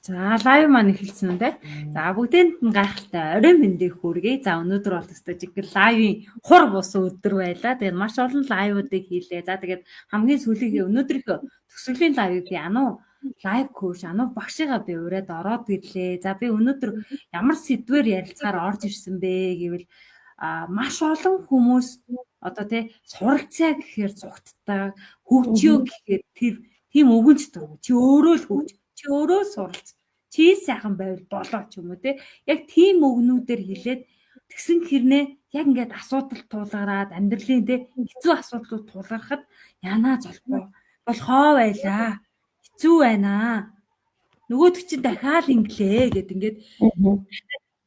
За лайв маань эхэлсэн үү те. За бүгдэнд нь гайхалтай орой мэндийг хүргэе. За өнөөдөр бол өстой чиг лайвын хур бус өдөр байлаа. Тэгээд маш олон лайвуудыг хийлээ. За тэгээд хамгийн сүүлийн өнөөдрийнхөө төгсгөлийн лайвыг би лайв коуч багшигаа би ураад ороод ирлээ. За би өнөөдөр ямар сэдвээр ярилцахаар орж ирсэн бэ гэвэл маш олон хүмүүс одоо тий суралцаа гэхээр зүгтдаг, хөгжиё гэхээр тэр тийм өгөнч дургу. Чи өөрөө л хөгж, чи өөрөө суралц. Чи сайхан байвал болоо ч юм уу те. Яг тийм өгнүүдээр хэлээд тэгсэн хэрнээ яг ингээд асуудал тулгараад амьдралын те хэцүү асуудлууд тулгархад янаа золбоо болохоо байлаа. Хэцүү байна. Нөгөөдөг чинь дахиад инглээ гэд ингээд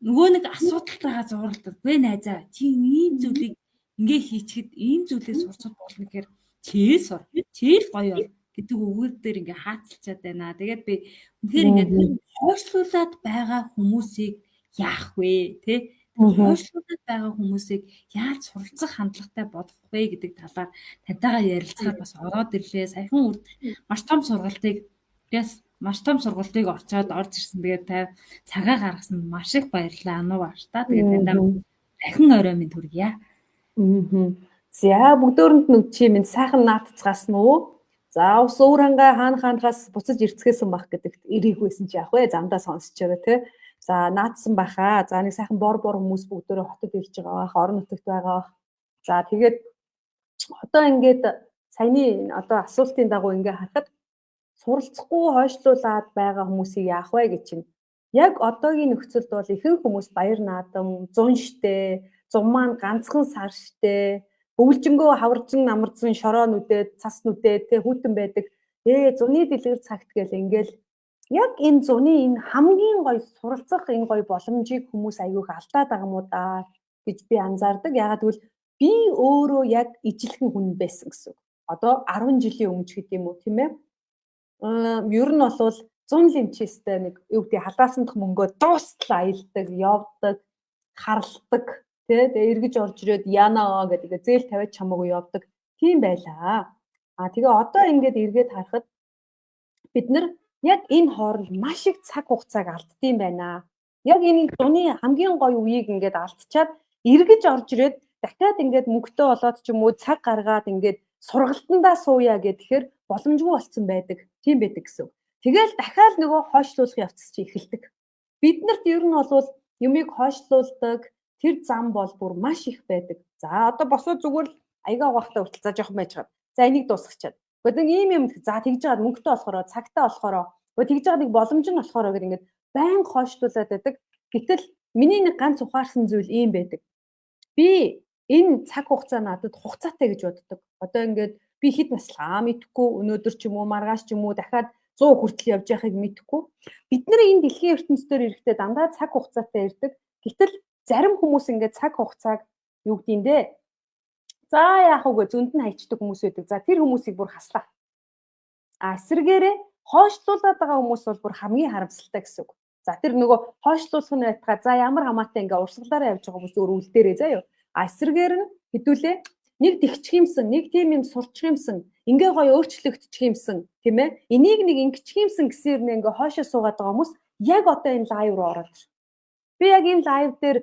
нөгөө нэг асуудалтайгаа зууралдаг. Гэ найзаа чи ийм зүйлийг ингээ хийчихэд ийм зүйлээс сурцсан болно гэхээр чи сур. Чи л гоё бол гэдэг үгээр дээр ингээ хаацалчаад байна. Тэгээд би үнэхээр ингээ хойшлуулад байгаа хүмүүсийг яах вэ? Тэ? Хойшлуулад байгаа хүмүүсийг яаж суралцах хандлагатай бодох вэ гэдэг талаар тантайгаа ярилцахаар бас ороод ирлээ. Саяхан маш том сургалтыг орчоод орж ирсэн. Тэгээд та цагаа гаргасан маш их баярлалаа. Ануу баштаа. Тэгээд таньдаа дахин орой минь хүргье. За бүгдөөрэнд нь чи минь сайхан наатцгаасан уу? За ус өөр хангаа хаанахаас буцаж ирцгээсэн байх гэдэгт ирээгүй чи яах вэ? Замдаа сонсч байгаа те. За наатсан байхаа. За нэг сайхан бор хүмүүс бүгдөө хотод ирж байгаа бах, орон нутагт байгаа бах. За тэгээд одоо ингээд саяны одоо асуултын дагуу ингээ харахад суралцахгүй хойшлуулад байгаа хүмүүсийг яах вэ гэж чинь. Яг одоогийн нөхцөлд бол ихэнх хүмүүс баяр наадам, зун штэ, зун маань ганцхан сар штэ, өвлжөнгөө хаваржин намарзан шороо нүдээд, цас нүдээд тэ хүүтэн байдаг. Зуны дэлгэр цагт гэл ингээл яг энэ зуны энэ хамгийн гоё суралцах энэ гоё боломжийг хүмүүс аягүй алдаад байгаа юм уу да гэж би анзаардаг. Ягаад гэвэл би өөрөө яг ижилхэн хүн байсан гэсэн. Одоо 10 жилийн өмнө ч гэдэм үү тийм ээ. Ер нь бол 100 лимчээстэй нэг юу гэдэг халаасан дах мөнгөө дуустал аялдаг, явдаг, харалдаг, тэгээ эргэж орж ирээд янаа гэдэг зээл тавиад чамаагүй явдаг. Тийм байлаа. Тэгээ одоо ингээд эргээд харахад бид нар яг энэ хооронд маш их цаг хугацааг алддсан байна. Яг энэ зуны хамгийн гоё үеийг ингээд алдчихад эргэж орж ирээд дахиад ингээд мөнгөтэй болоод ч юм уу цаг гаргаад ингээд сургалтандаа сууя гэхээр боломжгүй болсон байдаг. Тийм байдаг гэсэн. Тэгэл дахиад нөгөө хойшлуулах явц чи эхэлдэг. Биднэрт ер нь бол юмыг хойшлуулдаг тэр зам бол бүр маш их байдаг. За одоо босоо зүгээр л аяга угаахтай хүртэл за жоохон байж чад. За энийг дуусгачаад. Гэхдээ ийм юм за тэгж жаад мөнгөтэй болохоро, цагтаа болохоро, тэгж жаад нэг боломж нь болохоро гэдэг ингээд байн хойшлуулад байдаг. Гэтэл миний нэг ганц ухаарсан зүйл ийм байдаг. Би энэ цаг хугацаа надад хугацаатай гэж боддог. Одоо ингээд би хэд наслаа мэдэхгүй, өнөөдөр ч юм уу, маргааш ч юм уу дахиад 100 хүртэл явж байхыг мэдэхгүй. Бид нар энэ дэлхийн ертөнцийн ирэхдээ дандаа цаг хугацаатай ирдэг. Гэтэл зарим хүмүүс ингээд цаг хугацааг юу гэдгийг дээ. За яах вэ? Зөнд нь хайчдаг хүмүүс байдаг. За тэр хүмүүсийг бүр хаслаа. Эсвэргээрээ хойшлуулад байгаа хүмүүс бол бүр хамгийн харамсалтай гэсэн үг. За тэр нөгөө хойшлуулах нь байтгаа за ямар хамаатай ингээ урсгалаараа явж байгаа хүмүүс өөр үл дээрээ заяа. Эсвэргээр нь хэдүүлээ нэг тэгчих юмсан, нэг тийм юм сурчих юмсан, ингээ гоё өөрчлөгдчих юмсан, тийм ээ. Энийг нэг ингэчих юмсан гэсээр нэ ингээ хойшоо суугаад байгаа хүмүүс яг одоо энэ лайв руу ороод ир. Би яг энэ лайв дээр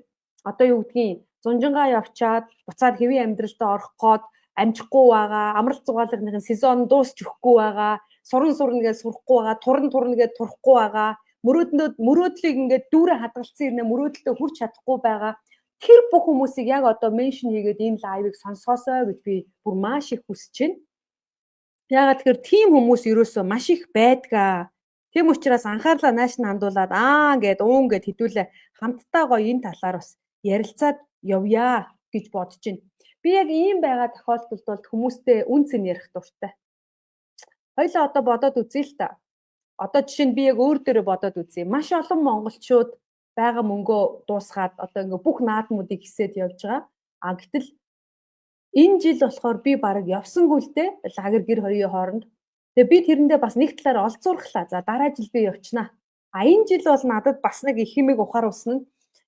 одоо юу гэдгийг зунжингаа явчаад буцаад хэвийн амьдралдаа орох гээд амжихгүй байгаа, амралт зугаалгын сезон дуусч өгөхгүй байгаа, сурна гэж сурахгүй байгаа, турна гэж турахгүй байгаа, мөрөөдлийг ингээд дүүрээ хадгалсан ирнэ мөрөөдөлтөд хүрч чадахгүй байгаа. Тэр бүх хүмүүсийг яг одоо меншн хийгээд энэ лайвыг сонсгоосоо гэж би бүр маш их хүсэж байна. Ягаад тэгэхээр тийм хүмүүс ерөөсөө маш их байдгаа. Тийм учраас анхаарлаа нааш нь хандуулаад гэд гэд хэдүүлээ хамтдаа гоё энэ талаар бас ярилцаад явъя гэж бодож байна. Би яг ийм байгаа тохиолдолд бол хүмүүстэй үн цэн ярих дуртай. Хоёлаа одоо бодоод үзье л та. Одоо жишээ нь би яг өөр дээрээ бодоод үзье. Маш олон монголчууд байгаа мөнгөө дуусгаад одоо ингээ бүх наадмуудыг хисээд явж байгаа. Гэтэл энэ жил болохоор би бараг явсангүй л дээ лагер гэр хоёрын хооронд. Тэгээ би тэрэндээ бас нэг талаар олзуурхлаа. За дараа жил би явчихнаа. Энэ жил бол надад бас нэг их хэмиг ухааруулсан нь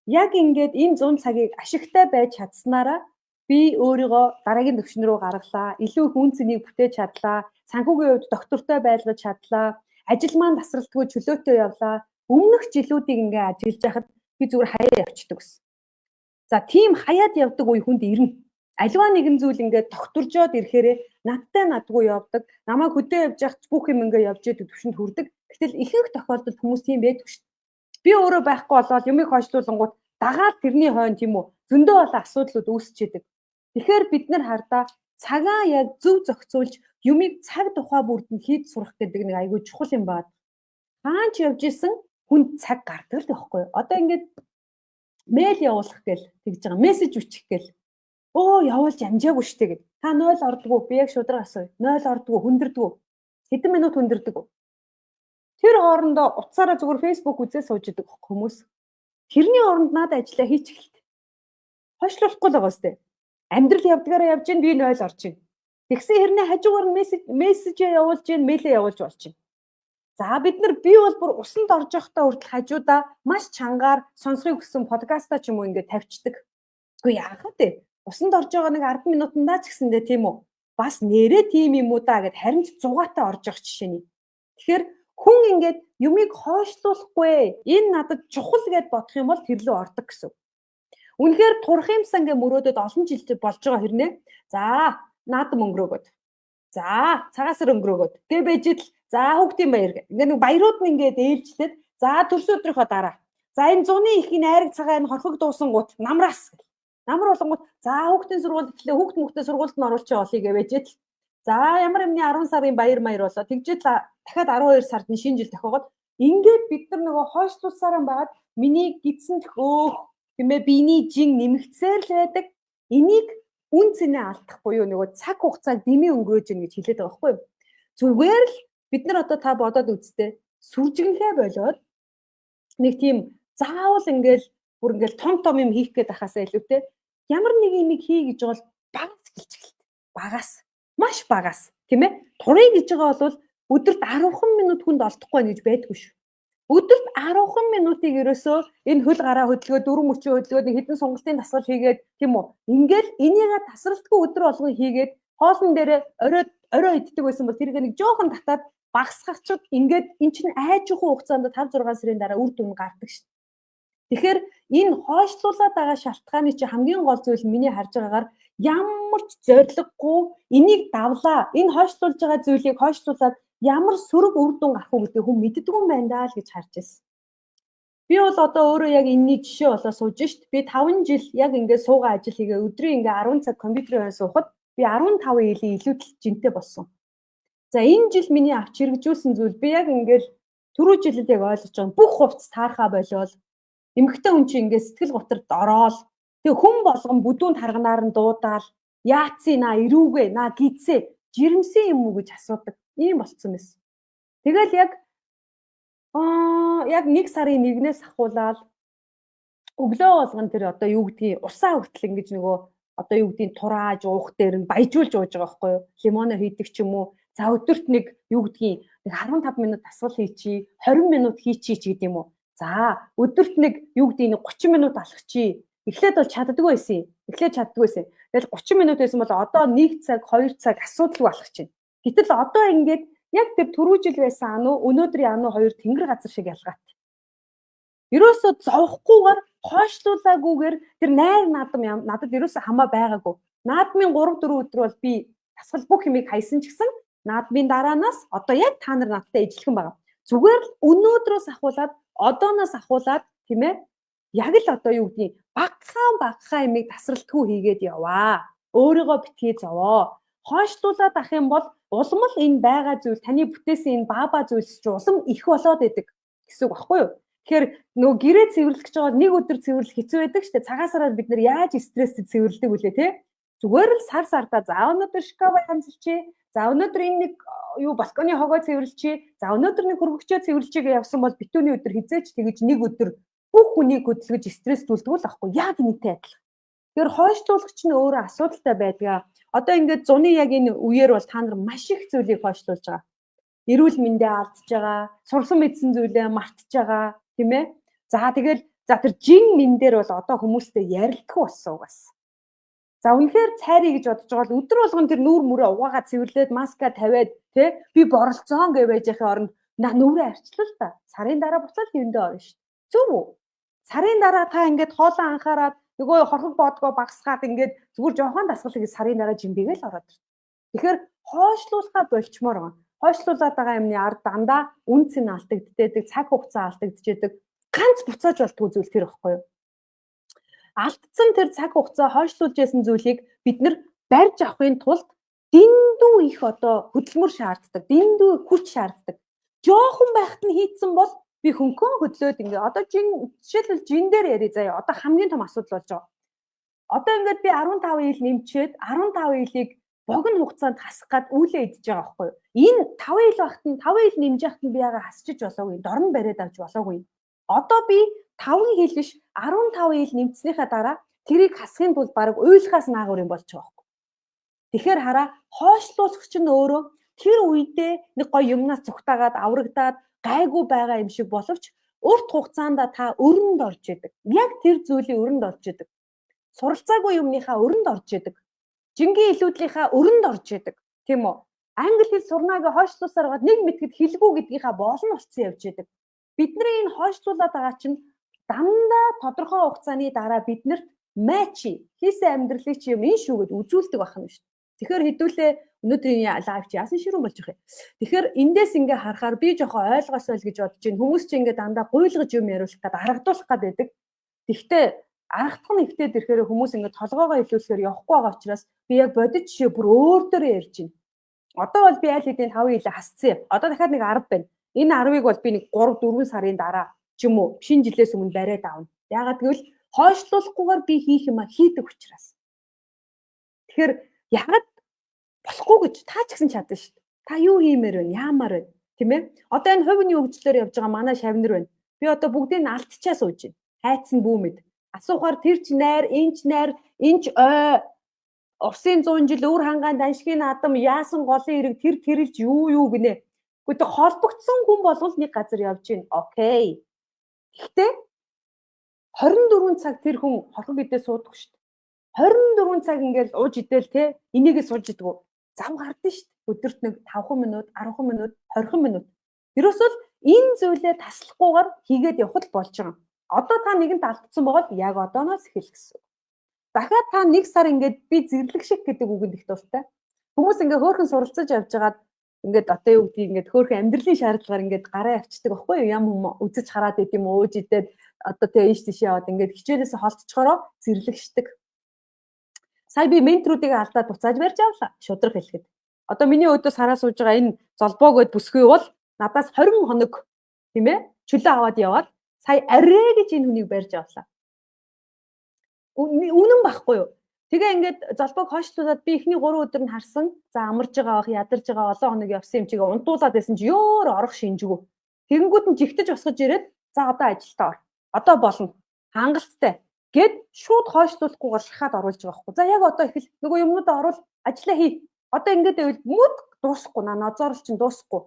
яг ингээд энэ 100 цагийг ашигтай байж чадсанараа би өөрийгөө дараагийн төвшин рүү гаргалаа. Илүү их үн цэнийг бүтээж чадлаа. Санхүүгийн хувьд доктортой байлгаж чадлаа. Ажил маань тасралтгүй чөлөөтэй явлаа. Өмнөх жилүүдийг ингээ ажиллаж байхад би зүгээр хаяа явчихдаг гэсэн. За тийм хаяад явдаг үе хүнд ирнэ. Аливаа нэгэн зүйл ингээд тогтворжоод ирэхээр надтай надгүй явдаг. Намайг хөдөө явж явах бүх юм ингээд явж идэг төвшөнд хүрдэг. Гэтэл ихэнх тохиолдолд хүмүүс тийм байдаг шүү дээ. Би өөрөө байхгүй болоод юмыг хойшлуулангууд дагаад тэрний хойно тийм үү зөндөө бол асуудлууд үүсчихэд. Тэгэхээр бид нар хардаа цагаа яг зөв зохицуулж юмыг цаг тухай бүрдэнд хийж сурах гэдэг нэг айгүй чухал юм байна. Хаан ч явж исэн хүнд цаг гардаг л байхгүй. Одоо ингээд мэйл явуулах гээл тэгж байгаа. Мессеж бичих гээл. Оо явуулж амжаагүй штэ гэд. Та 0 ордгоо би яг шудраг асууя. 0 ордгоо хүндэрдгөө. Хэдэн минут хүндэрдэг вэ? Тэр хоорондоо утсаараа зүгээр Facebook үзээ сууж идэг хүмүүс. Тэрний оронд надад ажиллаа хийчих хэлт. Хойшлуулахгүй л байгаа сте. Амьдрал явдгаараа явж гин би 0 орж гин. Тэгсэн хэрнээ хажуугаар мессежээ явуулж гин, мэйлээ явуулж болж гин. За бид нар би бол бүр усанд орж явахдаа хүртэл хажуудаа маш чангаар сонсохыг хүссэн подкастаа ч юм уу ингээд тавьчихдаг. Үгүй яагаад вэ? Усанд орж байгаа нэг 10 минутандаа ч гэсэндээ тийм үү. Бас нэрээ тийм юм уу даа гэд харин ч зугаатай орж явах жишээний. Тэгэхээр хүн ингээд юмыг хойшлуулахгүй энэ надад чухал гэд бодох юм бол тэр лөө ордог гэсэн. Үнэхээр турах юмсан гэ мөрөөдөд олон жил болж байгаа хэрнээ. За наадам өнгөрөөгөөд. За цагаасар өнгөрөөгөөд. Гэ бэжил за хүүхдийн баяр гэх. Ингээ нэг баярууд нь ингээд ээлжлээд за төрс өдрийнхөө дараа. За энэ зуны их найраг цагаа энэ хорхог дуусан гут намраас. Намар болонгууд за хүүхдийн сургууль гэхлээр хүүхдээ сургуульд нь оруулчих олъё гэвэж л. За ямар юмны 10 сарын баяр болоо. Тэгжэл дахиад 12 сард нь шинэ жил тохиогод ингээд бид нар нөгөө хойшлуулсараа байгаад миний гидсэнд хөөх гэмээ биений жин нэмэгцээр л байдаг. Энийг үн цэнэ алдах буюу нөгөө цаг хугацааг дэмий өнгөрөөж гин гэж хэлээд байгаа байхгүй юу? Зүгээр л бид нар одоо та бодоод үзтээ сүржигнэхээ болоод нэг тийм заавал ингээл бүр ингээл том юм хийх гээд ахаасаа илүүтэй ямар нэг юм хий гэж бол багас хэлчихэлт. Багас. Маш багас. Тийм ээ? Турыг гэж байгаа бол өдөрт 10 минут хүнд олдохгүй гэж байдгүй шүү. Өдөрт 10 минутыг ерөөсөө энэ хөл гараа хөдөлгөө 4 мөчөө хөдөлгөөд хэдэн сонголтын дасгал хийгээд тийм үү? Ингээл энийгээ тасралтгүй өдөр болгон хийгээд хоолн дээрээ орой иддэг байсан бол тэрийг нэг жоохон татаад багасгахчуд ингээд эн чинь айжхан хугацаанд 5-6 сарын дараа үр дүн гардаг шүү. Тэгэхээр энэ хойшлуулаад байгаа шалтгааны чи хамгийн гол зүйл миний харж байгаагаар ямар ч зориггүй энийг давлаа. Энэ хойшлуулж байгаа зүйлийг хойшлуулад ямар сөрөг үр дүн гарах уу гэдэг хүн мэддэггүй юм байна даа л гэж харж байсан. Би бол одоо өөрөө яг энэний жишээ болоо сууж шít. Би 5 жил яг ингээд суугаа ажил хийгээ өдрийн ингээд 10 цаг компьютерээр суухад би 15 жилийн илүүдэл жинтэй болсон. За энэ жил миний авч хэрэгжүүлсэн зүйл би яг ингээд түрүү жилд яг ойлгож байгаа бүх хувцас таархаа болоод эмэгтэй хүн чинь ингээд сэтгэл готрод ороод тэг хүн болгон бүдүүн тарганаар нь дуудаал яатсий наа ирүүгээ наа гидсээ жирэмсэн юм уу гэж асуудаг ийм болцсон байсан. Тэгэл яг 1 сарын 1-ээс ахуулаад өглөө болгон тэр одоо юу гэдгийг усаа хүртэл ингэж нөгөө одоо юу гэдгийг турааж уух дээр нь баяжуулж ууж байгаа байхгүй юу? Лимоно хийдэг ч юм уу? За өдөрт нэг юу гэдгийг нэг 15 минут дасгал хийчи, 20 минут хийчи ч гэдэг юм уу? За өдөрт нэг юу гэдгийг нэг 30 минут алхачи. Эхлээд бол чаддаггүй байсан. Тэгэл 30 минут байсан бол одоо 1 цаг, 2 цаг асуудалгүй алхаж байна. Гэтэл одоо ингээд яг тэр түрүү жил байсан ануу өнөөдрийн ануу хоёр тэнгэр газар шиг ялгаат. Ерөөсөө зовхгүйгээр хойшлуулаагүйгээр тэр найр наадам надад ерөөсөө хамаа байгаагүй. Наадмын 3-4 өдөр бол би тасгал бүх юмыг хайсан ч гэсэн наадмын дараанаас одоо яг та нар надтай ижилхэн байгаа. Зүгээр л өнөөдрөөс ахуулаад одооноос ахуулаад тийм ээ яг л одоо юу гэдгийг багахан юмыг тасралтгүй хийгээд яваа. Өөрийгөө битгий зовоо. Хойшлуулаад ах юм бол улам л энэ байгаа зүйл таны бүтээсэн энэ баба зүйлс чи улам их болоод идэг гэсэн үг баггүй юу? Тэгэхээр нөгөө гэрээ цэвэрлэх гэж байгаа нэг өдөр цэвэрлэх хэцүү байдаг шүү дээ. Цагаасараа бид нар яаж стресстэй цэвэрлдэг вүлээ те? Зүгээр л сар-сартаа за өнөөдөр шкаф хамсалчи. За өнөөдөр энэ нэг юу балконы хогоо цэвэрлчи. За өнөөдөр нэг хөргөгчөө цэвэрлчи гэж явсан бол битүүний өдөр хизээч тэгэж нэг өдөр бүх хүнийг хөдөлгөж стресстүүлдэг л ахгүй яг нийтээ адилхан. Тэгэхээр хойшлуулагч нь өөрөө асуудалтай байдгаа. Одоо ингээд зуны яг энэ үеэр бол та нар маш их зүйлийг хойшлуулж байгаа. Эрүүл мэндээ алдж байгаа, сурсан мэдсэн зүйлээ мартж байгаа, тийм ээ. За тэгэл тэр жин мэн дээр бол одоо хүмүүстэй ярилдах болсон угаас. За үнэхээр цайрыг гэж бодож байгаа бол өдөр болгон тэр нүүр мөрөө угаагаа цэвэрлээд маска тавиад тий би боролцоон гэж байж яхаа оронд Нүрээ арчлаа л да. Сарын дараа буцаад юундээ орно шүү дээ. Зөв үү? Сарын дараа та ингээд хоолоо анхаарад нөгөө хорхог боодгоо багсгаад ингээд зүгээр жоохон дасгал хийж сарын дараа жимбигээл ороод ирнэ. Тэгэхээр хойшлуулахаа болчмоор байгаа. Хойшлуулаад байгаа юмны ард дандаа үнц нь алдагддаг, цаг хугацаа алдагдчихэдэг. Ганц буцааж болтгүй зүйл тэр ихгүй юу? Алдсан тэр цаг хугацаа хойшлуулж ясан зүйлийг бид нар барьж авахын тулд дэндүү их одоо хөдөлмөр шаарддаг, дэндүү хүч шаарддаг. Жоохон байхад нь хийцэн бол би хөнгөн хөдлөөд ингээ одоо жишээлбэл жин дээр яри заяа. Одоо хамгийн том асуудал болж байгаа. Одоо ингээд би 15 ил нэмчээд 15 илийг богино хугацаанд хасах гад үүлээ идэж байгаа байхгүй юу? Энэ 5 ил багт нь 5 ил нэмж яхад нь би яга хасчиж болоогүй. Дорн бариад авч болоогүй. Одоо би 5 ил биш 15 ил нэмцснийхаа дараа тэрийг хасахын тулд баг уйлахаас наагур юм болж байгаа байхгүй. Тэгэхээр хараа хойшлуулах чинь өөрөө тэр үедээ нэг гоё юмнаас цугтаагаад аврагдаад гайгүй байгаа юм шиг боловч урт хугацаанд та өрөнд орж идэг. Яг тэр зүйлийн өрөнд орж идэг. Суралцаагүй юмныхаа өрөнд орж идэг. Жингийн илүүдлийнхаа өрөнд орж идэг. Тийм үү? Англи хэл сурнаагаа хойшлуулсаар гад нэг мэтгэд хэлгүй гэдгийнхаа боолн болцсон явж идэг. Бидний энэ хойшлуулаад байгаа чинь дандаа тодорхой хугацааны дараа биднэрт матчи хийсэн амьдралыг чи юм энэ шүүгээд үзүүлдэг байх юм шүү дээ. Тэгэхээр хэдүүлээ өнөөдрийн лайв чи яасан ширүүн болж байгаа юм. Тэгэхээр эндээс ингээ харахаар би жоохон ойлгосоо л гэж бодож байна. Хүмүүс чи ингээ дандаа гуйлгаж юм яриулах гээд аргадуулах гээд байдаг. Тэгвэл аргадах нь ихтэй ирэхээр хүмүүс ингээ толгоогоо илүүлэхээр явахгүй байгаа учраас би яг бодит жишээ бүр өөр дөр ярьж байна. Одоо бол би аль хэдийн 5 жилээ хасцсан юм. Одоо дахиад нэг 10 байна. Энэ 10-ыг бол би нэг 3-4 сарын дараа ч юм уу шинэ жилээс өмнө бариад авна. Яагаад гэвэл хойшлуулахгүйгээр би хийх юм хийдэг учраас. Тэгэхээр ягаад болохгүй гэж та ч гэсэн чадна шүү дээ. Та юу хиймээр вэ? Яамаар вэ? Тийм ээ? Одоо энэ хувийн хөгжлөөр явж байгаа манай шавнар байна. Би одоо бүгдийг нь алдчихаа сууж байна. Хайцсан бүүмэд. Асуухаар тэр ч найр, энэ ч ой усын 100 жил өвөр хангаан даншгийн адам яасан голын хэрэг тэр тэрэлж юу гинэ. Гэхдээ холбогдсон хүн болвол нэг газар явж гин. Окей. Гэхдээ 24 цаг тэр хүн хорхог идээ суудаг шүү дээ. 24 цаг ингээл ууж идэл те энийгээ сууж идэггүй. Зав гардсан шүү дээ. Өдөрт нэг 5 минут, 10 минут, 20 минут. Ерөөсөл энэ зүйлээ таслахгүйгээр хийгээд явхад болж байгаа. Одоо та нэгэнд алдсан байгаа л яг одооноос эхэл гэсэн. Дахиад та нэг сар ингээд би зэрлэг шиг гэдэг үгэнд их дуртай. Хүмүүс ингээ хөөрхөн суралцаж явж байгаад ингээд одоо юу гэдгийг ингээд хөөрхөн амьдралын шаардлагаар ингээд гараа авчдаг байхгүй юу? Ям үзэж хараад байт юм ууж идээд одоо тэ ийш тийш яваад ингээд хичээлээс холцчохороо зэрлэгшдэг. Сая би менторуудыг алдаад буцааж барьж авлаа. Шудраг хэлэхэд. Одоо миний өдөөс хараа сууж байгаа энэ золбоогод бүсгүй бол надаас 20 хоног тийм ээ чөлөө аваад яваад сая арай гэж энэ хүнийг барьж авлаа. Үнэн байхгүй юу? Тэгээ ингээд золбоог хойшлуулад би эхний 3 өдөр нь харсан. За амарж байгаа бах, ядарж байгаа олон хоног явсан юм чигээ унтуулад байсан чи ёор орох шинжгүй. Тэгэнгүүт нь жигтэж босгож ирээд за одоо ажилдаа ор. Одоо болно. Хангалттай гэд шууд хойшлуулахгүйгээр шахаад оруулж байгаа байхгүй. За яг одоо ихэл нөгөө юмнуудаа оруул ажиллаа хий. Одоо ингээд байвал мөд дуусахгүй нозоорлол чинь дуусахгүй.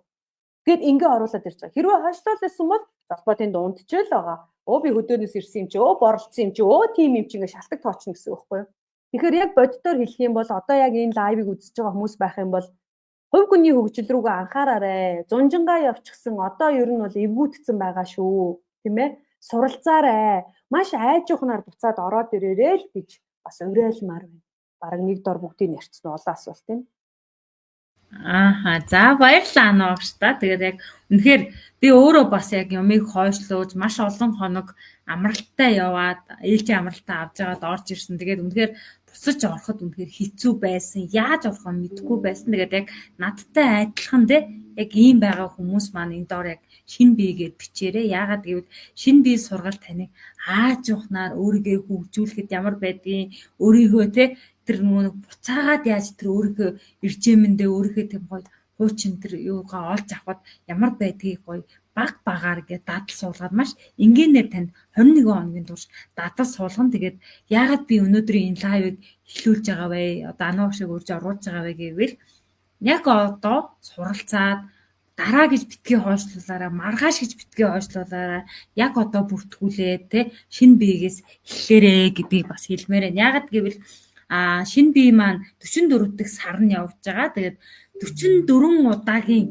Гэт ингээ оруулаад ирж байгаа. Хэрвээ хойшлуулсан бол золбоо тэнд унтчихэл байгаа. Өө би хөдөөнөөс ирсэн юм чи, өө борлцсон юм чи, өө тим юм чи ингээ шалтак тоочно гэсэн үг байхгүй юу? Тэгэхээр яг боддоор хэлэх юм бол одоо яг энэ лайвыг үзэж байгаа хүмүүс байх юм бол хувь хүний хөгжил рүүгээ анхаараарай. Зунжингаа явчихсан одоо ер нь бол эвгүүдсэн байгаа шүү. Тийм ээ? Суралцаарай. Маш айжуухнаар буцаад ороод ирээрэй л гэж бас уриалмаар байна. Бараг нэг дор бүгдийг ярьцсан олон асуулт юм. Ааха за баярлалаа ногч та. Тэгээд яг үнэхээр би өөрөө бас яг юмыг хойшлуулж маш олон хоног амралттай яваад ээлжийн амралтаа авч яваад орж ирсэн. Тэгээд үнэхээр буцаж ороход үнэхээр хэцүү байсан. Яаж орохоо мэдэхгүй байсан. Тэгээд яг надтай адилхан дээ яг ийм байгаа хүмүүс маань энэ доор яг шин биегээд бичээрэй. Яагаад гэвэл шин бие сургалт таныг ааж ухнаар өөрийгөө хөгжүүлэхэд ямар байдгийг өөрийгөө те тэр нөгөө буцаагаад яаж тэр өөрийнхөө иржээмэндээ өөрийнхөө тийм гоё хуучин тэр юугаа олж авахд ямар байдгийг гоё баг багаар ингээд дадал суулгаад маш энгийнээр танд 21 хоногийн турш дадал суулган тэгээд яагаад би өнөөдрийн энэ лайвыг эхлүүлж байгаа вэ? Одоо анаа шиг урьж оруулж байгаа вэ гэвэл яг одоо суралцаад дараа гэж битгий хойшлуулаараа маргааш гэж битгий хойшлуулаараа яг одоо бүртгүүлээ те шинэ биегээс эхлээрээ гэдгийг бас хэлмээр байна. Яагаад гэвэл шинэ бие маань 44 дахь сар нь явж байгаа. Тэгээд 44 удаагийн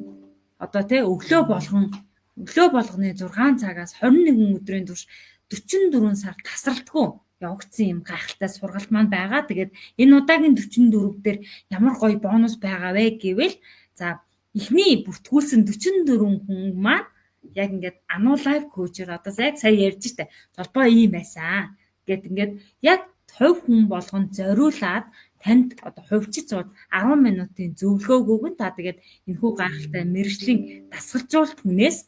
одоо тий өглөө болгоны 6 цагаас 21 өдрийн турш 44 сар тасралтгүй явагдсан юм гайхалтай сургалт маань байгаа. Тэгээд энэ удаагийн 44 дээр ямар гоё бонус байгаа вэ гэвэл за эхний бүртгүүлсэн 44 хүн маань яг ингээд Anu Life Coach-оор одоо яг сая ярьж штэ. Толбоо ийм байсан. Гэт ингээд яг хувь хүн болгонд зориулаад танд одоо хувьчиж сууд 10 минутын зөвлөгөөг өгөн та тэгээд энэхүү гайхалтай мэргэжлийн дасгалжуулалт хүнээс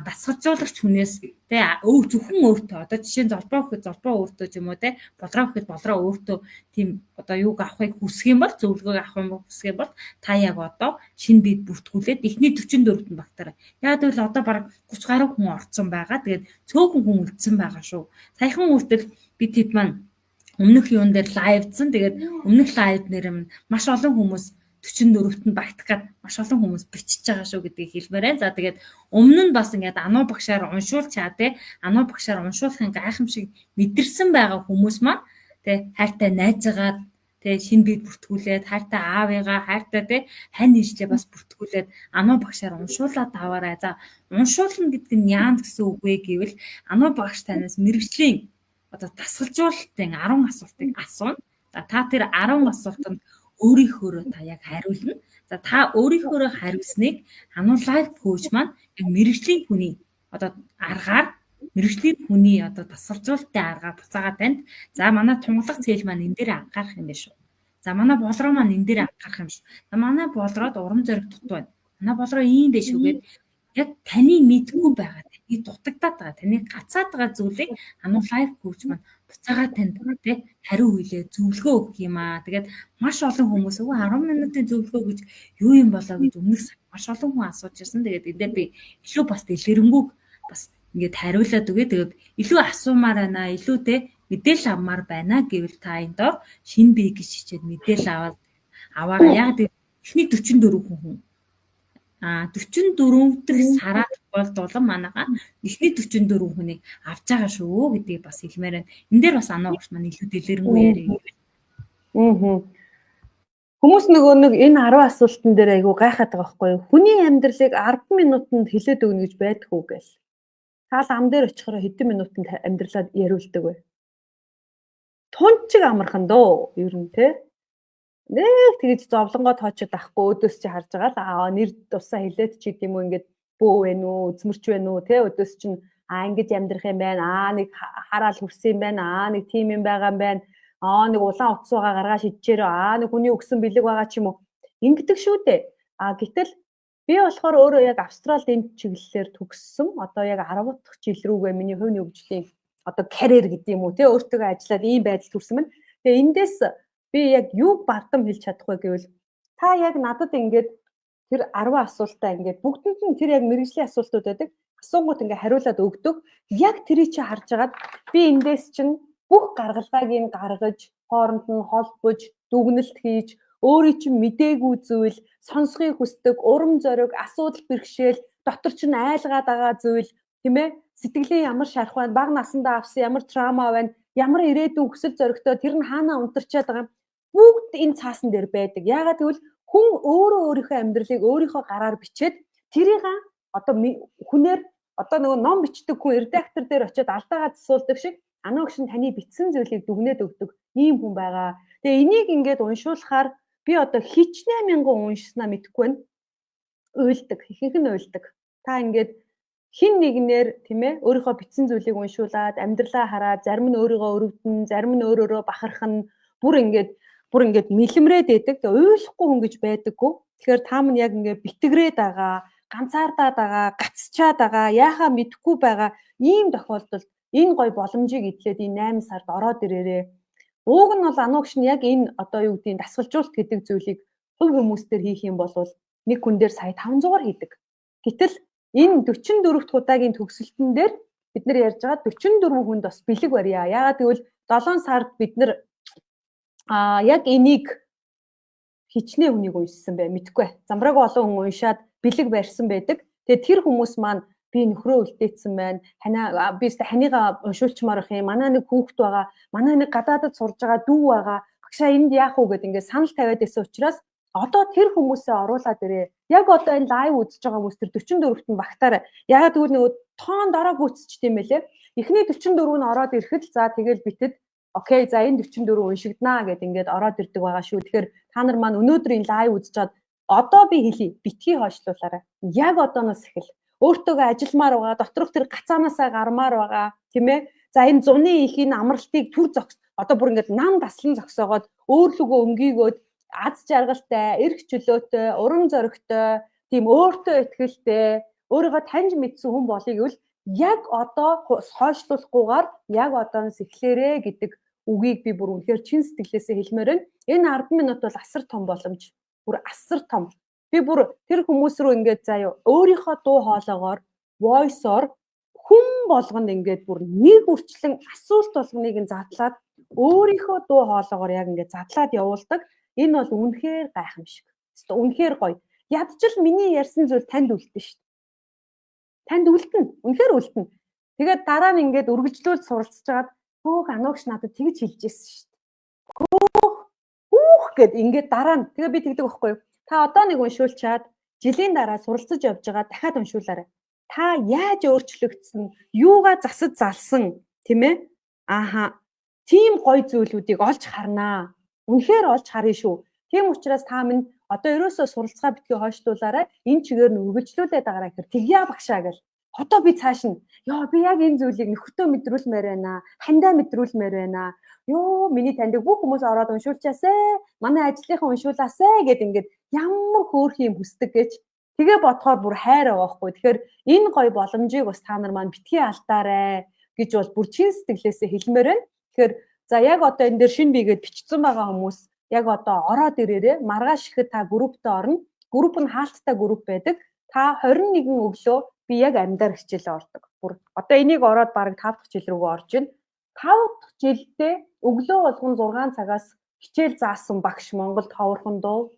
дасгалжуулагч хүнээс тий зөвхөн өөртөө одоо жишээ нь золбоо гэхэд золбоо өөртөө ч юм уу тий болроо гэхэд болроо өөртөө тийм одоо юуг авахыг хүсэх юм бол зөвлөгөөг авах юм хүсэх юм бол та яг одоо шинэ биед бүртгүүлээд эхний 44-т багтаарай. Яг тэгвэл одоо бараг 30 гаруй хүн орцсон байгаа. Тэгээд цөөхөн хүн үлдсэн байгаа шүү. Саяхан үртэл би тэд маань өмнөх юун дээр лайвдсан. Тэгээд өмнөх лайв нэр маш олон хүмүүс 44-т нь багтах гээд маш олон хүмүүс бичиж байгаа шүү гэдгийг хэлмээр байна. За тэгээд өмнө нь бас ингээд Anu багшаар уншуулчаа те Anu багшаар уншуулахын гайхамшиг мэдэрсэн байгаа хүмүүс маань те хайртай найзаагаад те шинэ биед бүртгүүлээд хайртай аавыгаа хайртай те хань ижлээ бас бүртгүүлээд Anu багшаар уншуулаад аваарай. За уншуулна гэдэг нь яанд гэсэн үг вэ гэвэл Anu багш танаас мэргэжлийн одоо дасгалжуулалтын 10 асуултыг асууна. За та тэр 10 асуултанд өөрийнхөө та яг хариулна. За та өөрийнхөө хариулсныг Anu Life Coach маань яг мэргэжлийн хүний одоо аргаар мэргэжлийн хүний одоо дасгалжуулалтын аргаар буцаага танд за манай тунгалаг цээл маань энэ дээр анхаарах юм биш үү? За манай болроо маань энэ дээр анхаарах юм шүү. За манай болроод урам зориг дутуу байна. Манай болроо ийм биш үгээд яг таны мэдгүй байгаа, таны дутагдаад байгаа, таны гацаад байгаа зүйлийг Anu Life Coach маань буцаага танд тий хариу хүлээ зөвлөгөө өгөх юм аа. Тэгээд маш олон хүмүүс 10 минутын зөвлөгөө гэж юу юм болоо гэж өмнөх маш олон хүн асууж ирсэн. Тэгээд энэ дээр би илүү бас дэлгэрэнгүй бас ингээд хариулаад өгье. Тэгээд илүү асуумаар байна, илүү тий мэдээлэл авмаар байна гэвэл та энэ доор шинэ бие гэж хичээд мэдээлэл аваарай. Яг эхний 44 хүн 44 дахь сараар болдулан манайхаа эхний 44 хүнийг авч байгаа шүү гэдгийг бас хэлмээр байна. Энд дээр бас Anu багш маань илүү дэлгэрэнгүй яриа. Хүмүүс нөгөө нэг энэ 10 асуултан дээр айгу гайхаад байгаа байхгүй юу? Хүний амьдралыг 10 минутанд хэлээд өгнө гэж байдаг уу гээл. Таал ам дээр очихороо хэдэн минутанд амьдралаа яриулдаг вэ? Тунчиг амархан дөө ер нь те. Нэг тэгж зовлонгоо тоочод ахгүй өдөөс чи харж байгаа л нэр тусаа хилээд чи гэдэм үү ингээд бөө вэ нүү үзмэрч вэ нүү те өдөөс чин ингэж амьдрах юм байна нэг хараал хүрсэн юм байна нэг тим юм байгаа юм байна нэг улаан утсуугаа гаргаа шидчихээрээ нэг хүний өгсөн бэлэг байгаа ч юм уу ингэдэг шүү дээ гэтэл би болохоор өөрөө яг Австралид энэ чиглэлээр төгссөн одоо яг 10 дахь жил рүүгээ миний хувийн хөгжлийн одоо карьер гэдэг юм уу те өөртөө ажиллаад ийм байдал төрсөн байна тэгээ эндээс би яг юу бардам хэлж чадах вэ гэвэл та яг надад ингээд тэр 10 асуултаа ингээд бүгдэнд нь тэр яг мэргэжлийн асуултууд байдаг. Асуугууд ингээд хариулаад өгдөг. Яг тэрийг чи харж агаад би эндээс чинь бүх гаргалгааг нь гаргаж, хооронд нь холбож, дүгнэлт хийж, өөрийн чинь мдээгүй зүйл, сонсхийг хүсдэг, урам зориг, асуудал бэрхшээл, дотор чинь айлгаад байгаа зүйл, тийм ээ? Сэтгэлийн ямар шарах байна, бага насандаа авсан ямар траума байна, ямар ирээдүйн хүсэл зоригтой тэр нь хаанаа унтарчаад байгаа бүгд энэ цаасан дээр байдаг. Яагаад гэвэл хүн өөрийнхөө амьдралыг өөрийнхөө гараар бичээд тэрийг одоо хүнээр одоо нөгөө ном бичдэг хүн редактор дээр очиод алдаагаа засуулдаг шиг Anu багш нь таны бичсэн зүйлийг дүгнээд өгдөг ийм хүн байгаа. Тэгээ энийг ингээд уншуулахаар би одоо хичнээн мянган уншснаа мэдэхгүй байна. Уйлдаг, ихэнх нь уйлдаг. Та ингээд хин нэгнэр тийм ээ өөрийнхөө бичсэн зүйлийг уншуулад амьдралаа хараад зарим нь өөрийгөө өрөвдөн, зарим нь өөрөөрөө бахархан бүр ингээд мэлэмрээд байдаг. Тэгээ уйлахгүй хүн гэж байдаггүй. Тэгэхээр та мань яг ингээд битгэрээд байгаа, ганцаардаад байгаа, гацчаад байгаа, яахаа мэдэхгүй байгаа ийм тохиолдолд энэ гой боломжийг эдлээд энэ 8 сард ороод ирээрээ. Ууг нь бол Anu багш нь яг энэ одоо юу гэдгийг дасгалжуулалт гэдэг зүйлийг хувь хүмүүстээр хийх юм бол нэг хүн дээр сая 500-аар хийдэг. Гэтэл энэ 44 дахь удаагийн төгсөлтөн дээр бид нар ярьж байгаа 44 хүнд бас бэлэг барья. Яагаад гэвэл 7 сард бид нар яг энийг хичнээн хүнийг уншсан бай мэдгүй. Замбрааг олон хүн уншаад бэлэг барьсан байдаг. Тэгээ тэр хүмүүс маань би нөхрөө үлдээсэн байна. Би ханигаа уншуулчмаар ах юм. Манай нэг хүүхэд байгаа. Манай нэг гадаадд сурж байгаа дүү байгаа. Багшаа энд яах вэ гэд ингээд санал тавиад байсан учраас Одоо тэр хүмүүсээ оруулаад ирээ. Яг одоо энэ лайв үзэж байгаа хүмүүс тэр 44-т нь багтаарай. Ягаад гэвэл нөгөө тоон дараа гүйцэж тийм байлээ. Эхний 44 нь ороод ирэхэд за тэгэл битэд окей за энэ 44 уншигднаа гэд ингээд ороод ирдэг байгаа шүү. Тэгэхээр та нар маань өнөөдрийн лайв үзэж чад одоо би хэлье. Битгий хойшлуулаарай. Яг одооноос эхэл. Өөртөөгөө ажилмаар байгаа, доторх тэр гацаанаасаа гармаар байгаа, тийм ээ. За энэ зуны их энэ амралтыг төр зогс. Одоо бүр ингээд нам таслан зогсоогоод өөрлөгөө өнгийгөөд аз жаргалтай, эрх чөлөөтэй, урам зоригтой, тийм өөртөө итгэлтэй, өөрийгөө таньж мэдсэн хүн болъё гэвэл яг одоо хойшлуулахгүйгээр яг одооноос эхлээрээ гэдэг үгийг би бүр үнэхээр чин сэтгэлээсээ хэлмээр байна. Энэ 10 минут бол асар том боломж. Бүр асар том. Би бүр тэр хүмүүс рүү ингээд заяа өөрийнхөө дуу хоолоогоор voice-оор хүн болгонд ингээд бүр нэг үрчлэн асуулт болгоныг нь задлаад өөрийнхөө дуу хоолоогоор яг ингээд задлаад явуулдаг. Энэ бол үнэхээр гайхамшиг. Үнэхээр гоё. Ядчил миний ярьсан зүйл танд үлдэн шүү дээ. Танд үлдэн. Үнэхээр үлдэн. Тэгээд дараа нь ингээд үргэлжлүүлж суралцж хагаад хөөх ануугч надад тэгж хэлжсэн шүү дээ. Хөөх гэд ингээд дараа нь тэгээ би тэгдэг байхгүй юу? Та одоо нэг уншуулчаад жилийн дараа суралцж явж байгаа дахиад уншуулаарай. Та яаж өөрчлөгдсөн, юугаа засаж залсан, тийм ээ? Ааха. Тийм гоё зүйлүүдийг олж харнаа. Үнэхээр олж харъя шүү. Тийм учраас та минь одоо ерөөсөө суралцгаа битгий хойшлуулаарай. Энэ чигээр нь үргэлжлүүлээд байгаарай гэхээр тэгьяа багшаа гэл. Одоо би цааш нь ёо би яг энэ зүйлийг нөхөдөө мэдрүүлмээр байна. Хандаа мэдрүүлмээр байна. Ёо миний таньдаг бүх хүмүүс ороод уншуулчаасаа. Манай ажлынхан уншуулаасаа гэд ингээд ямар хөөх юм хүсдэг гэж тэгээ бодохоор бүр хайр авахгүй. Тэгэхээр энэ гоё боломжийг бас та нар маань битгий алдаарай гэж бол бүр чин сэтгэлээсээ хэлмээр байна. Тэгэхээр за яг одоо энэ дээр шинэ бигээд бичсэн байгаа хүмүүс яг одоо ороод ирээрээ маргааш ихэд та группт орно. Групп нь хаалттай групп байдаг. Та 21 өглөө би яг амьдаар хичээлээ ордог. Бүр одоо энийг ороод бараг 5 дахь жил рүүгээ орж байна. 5 дахь жилдээ өглөө болгон 6 цагаас хичээл заасан багш Монголд ховорхон дөө.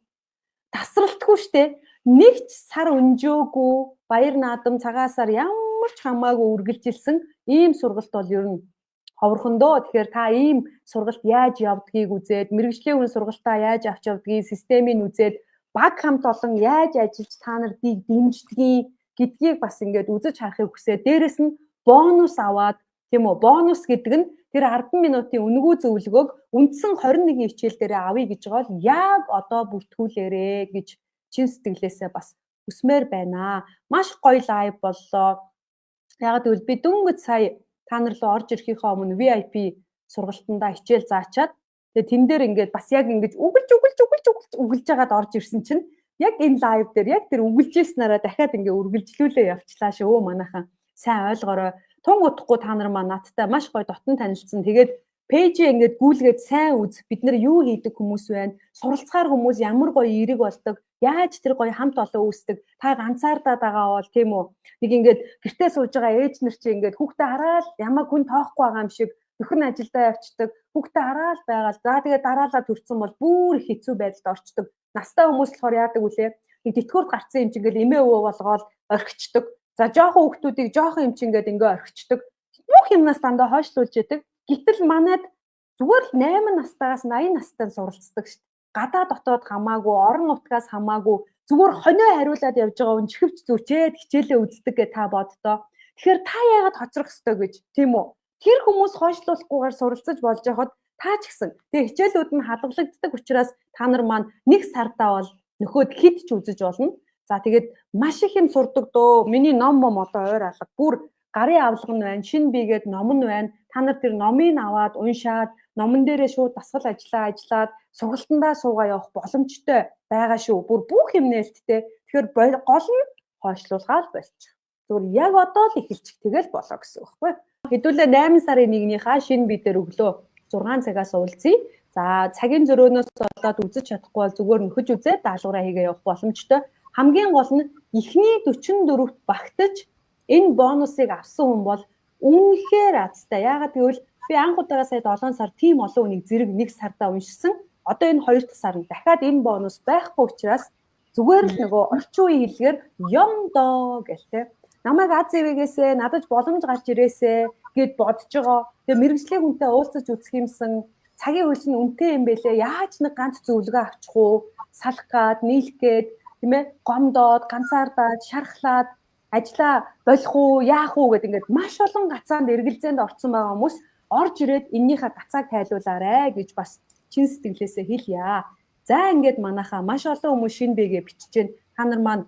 Тасралтгүй штэ. Нэг ч сар өнжөөгүй баяр наадам цагаасаар ямар ч хамаагүй үргэлжилсэн ийм сургалт бол ер нь ховорхондоо. Тэгэхээр та ийм сургалт яаж явдгийг үзээд, мэрэгжлийн үн сургалтаа яаж авч явдгийг, системийг үзээд, баг хамт олон яаж ажиллаж та нардыг дэмждгийг гэдгийг бас ингээд үзэж харахыг хүсээ. Дээрэс нь бонус аваад, тийм үү? Бонус гэдэг нь тэр 10 минутын үнэгүй зөвлөгөөг үндсэн 21 хичээл дээрээ авъя гэж байгаа бол яг одоо бүртгүүлээрэ гэж чин сэтгэлээсээ бас хүсмээр байна. Маш гоё лайв боллоо. Яг гэвэл би дөнгөж сая та нар руу орж ирэхийнхээ өмнө VIP сургалтандаа хичээл заачаад тэгээ тэн дээр ингээд бас яг ингэж үгэлж жагаад орж ирсэн чинь яг энэ лайв дээр яг тэр үгэлжээснараа дахиад ингээ үргэлжлүүлээ явчлаа шүү манайхан. Сайн ойлгоорой. Тун удахгүй та нар маань надтай маш гоё дотн танилцсан. Тэгээд пэйжээ ингээд гүйлгээд сайн үз. Бид нар юу хийдэг хүмүүс байна? Суралцгаар хүмүүс ямар гоё эерэг болдог? Яаж тэр гоё хамт олон үүсдэг? Та ганцаардаад байгаа бол тийм үү? Нэг ингээд гэртээ сууж байгаа ээж нар чи ингээд хүүхдээ хараад ямаа хүн тоохгүй байгаа юм шиг нөхөр нь ажилдаа явцдаг. Хүүхдээ хараад байгаа. За тэгээд дараалал төрсэн бол бүр их хэцүү байдалд орчдөг. Настай хүмүүс болохоор яадаг үлээ? Нэг тэтгэврт гарцсан юм чи ингээд эмээ өвөө болгоод орхичдөг. За жоохон хүүхдүүдийг жоохон юм чи ингээд ингээ орхичдөг. Бүх юмнаас дандаа хойшлуулж яадаг. Гэтэл манайд зүгээр л 8 настайгаас 80 настай суралцдаг шүү дээ. Гадаа дотоод хамаагүй, орон нутгаас хамаагүй зүгээр хонио хариулаад явж байгаа хүн чихвч зүчээд хичээлээ үздэг гэ та боддоо. Тэгэхээр та яагаад хоцрох ёстой гэж тийм үү? Тэр хүмүүс хойшлуулахгүйгээр суралцаж болж байхад та ч гэсэн тэг хичээлүүд нь хадгалагддаг учраас та нар маань нэг сардаа бол нөхөд хит ч үзэж болно. За тэгээд маш их юм сурдаг дөө. Миний ном одоо ойр алга. Бүр гарын авлага нь байна, шинэ бигээд ном нь байна. Та нар тэр номыг аваад уншаад, номон дээрээ шууд дасгал ажиллаад сургалтандаа суугаа явах боломжтой байгаа шүү. Бүр бүх юм нээлттэй. Тэгэхээр гол нь хойшлуулгаад болчих. Зүгээр яг одоо л эхэлчих тэгэл болоо гэсэн үг байхгүй. Хэдүүлээ 8 сарын 1-ийнхаа шинэ бие дээр өглөө 6 цагаас уулзъя. За цагийн зөрөөнөөс болоод үзэж чадахгүй бол зүгээр нөхөж үзээд даалгавраа хийгээ явах боломжтой. Хамгийн гол нь эхний 44-т багтаж энэ бонусыг авсан хүн бол үнэхээр азтай. Яагаад гэвэл би анх удаага сая 7 сар тийм олон хүнийг зэрэг нэг сардаа уншсан. Одоо энэ 2 дахь сар нь дахиад энэ бонус байхгүй учраас зүгээр л нөгөө орчин үеийн хэлгээр юм доо гэлтэй. Намайг аз зэвэгээсээ надад боломж гарч ирээсэ гэд бодож байгаа. Тэгээ мэрэгжлийн хүнтэй уулзаж үзэх юмсан цагийн хөлс нь үнэтэй юм бэлээ. Яаж нэг ганц зөвлөгөө авчих уу? Салах гад, нийлэх гээд тийм ээ гомдоод, ганцаардаад, шархлаад ажлаа болох уу, яах уу гэдэг ингээд маш олон гацаанд эргэлзээнд орсон байгаа хүмүүс орж ирээд эннийхээ гацааг тайлуулаарэ гэж бас чин сэтгэлээсээ хэлье. За ингээд манайхаа маш олон хүмүүс шинэ бэгээ бичиж гэн та нар маань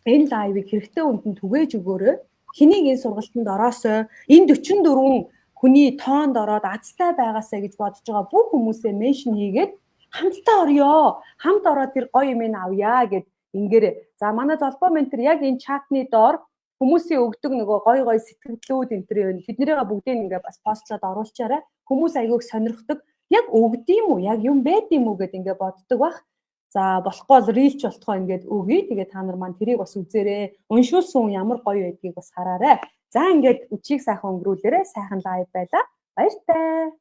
энэ лайвыг хэрэгтэй үндэнд түгээж өгөөрэй. Хэнийг энэ сургалтанд ороосоо энэ 44 хүний тоонд ороод азтай байгаасаа гэж бодож байгаа бүх хүмүүсээ меншн хийгээд хамтдаа орё. Хамт ороод тэр гоё юм авъя гэд ингээрэй. За манай золбоо ментор яг энэ чатны доор хүмүүсийн өгдөг нөгөө гоё гоё сэтгэлдлүүд энэ төр юм. Тэднийгээ бүгдийг ингээ бас постлоод оруулчаарай. Хүмүүс айгүйг сонирхдаг. Яг өгдөм үү? Яг юм байд юм уу гэд ингээ боддог бах. За болохгүй бол рилч болтгоо ингээд өгье. Тэгээ та нар маань тэрийг бас үзээрэй. Уншуулсан ямар гоё байдгийг бас хараарай. За ингээд өчиг сайхан өнгөрүүлээрэй. Сайхан лайв байлаа. Баяртай.